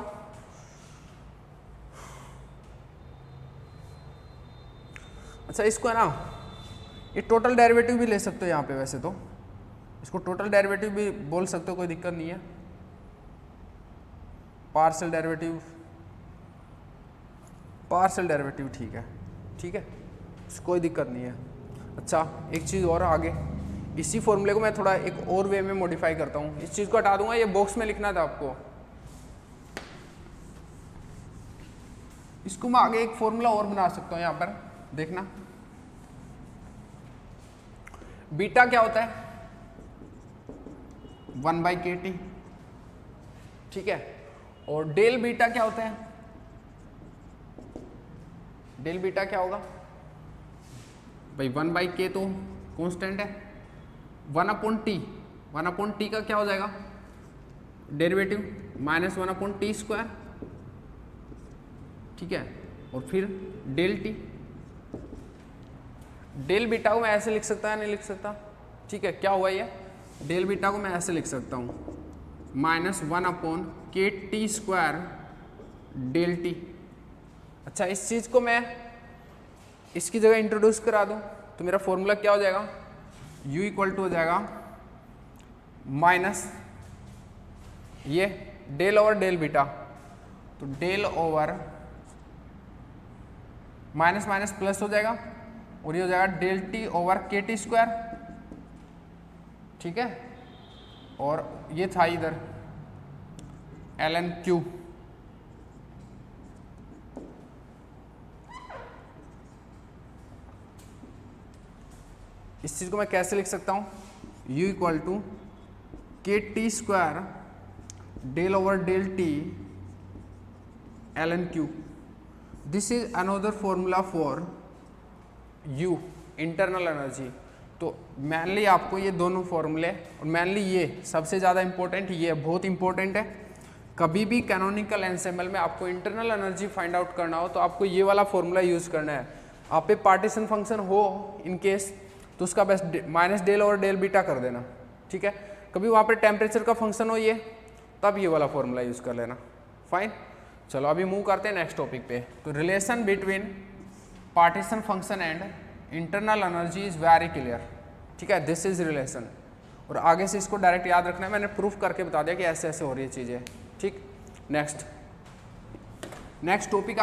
अच्छा इसको है ना, ये टोटल डेरिवेटिव भी ले सकते हो यहाँ पे, वैसे तो इसको टोटल डेरिवेटिव भी बोल सकते हो, कोई दिक्कत नहीं है, पार्शियल डेरिवेटिव ठीक है, ठीक है, कोई दिक्कत नहीं है। अच्छा एक चीज़ और आगे, इसी फॉर्मूले को मैं थोड़ा एक और वे में मॉडिफाई करता हूँ, इस चीज़ को हटा दूंगा, ये बॉक्स में लिखना था आपको, इसको मैं आगे एक फॉर्मूला और बना सकता हूँ, यहाँ पर देखना, बीटा क्या होता है, 1/kT, ठीक है, और डेल बीटा क्या होता है, डेल बीटा क्या होगा भाई, 1/k तो कांस्टेंट है, 1/t, 1/t का क्या हो जाएगा डेरिवेटिव, माइनस 1/t स्क्वायर, ठीक है, और फिर डेल टी, डेल बीटा को मैं ऐसे लिख सकता है, नहीं लिख सकता, ठीक है, क्या हुआ ये, डेल बीटा को मैं ऐसे लिख सकता हूँ, minus 1/kt square del T. अच्छा इस चीज़ को मैं इसकी जगह इंट्रोड्यूस करा दूँ तो मेरा फॉर्मूला क्या हो जाएगा, u इक्वल टू हो जाएगा माइनस ये डेल ओवर डेल बीटा, तो del over minus minus plus हो जाएगा, और ये हो जाएगा del T over k T square, ठीक है, और ये था इधर एल एन क्यू, इस चीज़ को मैं कैसे लिख सकता हूँ, U equal to k T square del over del T ln Q. This is another formula for U internal energy. तो मेनली आपको ये दोनों फॉर्मूले और मेनली ये सबसे ज़्यादा इंपॉर्टेंट, ये बहुत इंपॉर्टेंट है। कभी भी कैनोनिकल एंसेम्बल में आपको इंटरनल एनर्जी फाइंड आउट करना हो तो आपको ये वाला फॉर्मूला यूज़ करना है। आप पे पार्टीशन फंक्शन हो इन केस तो उसका बस माइनस डेल और डेल बीटा कर देना, ठीक है। कभी वहाँ पे टेम्परेचर का फंक्शन हो ये, तब ये वाला फॉर्मूला यूज़ कर लेना, फाइन। चलो अभी मूव करते हैं नेक्स्ट टॉपिक पे। तो relation between partition function and internal energy is very clear, ठीक है। दिस इज रिलेशन, और आगे से इसको डायरेक्ट याद रखना है, मैंने प्रूफ करके बता दिया कि ऐसे ऐसे हो रही है चीज़ें, ठीक। Next topic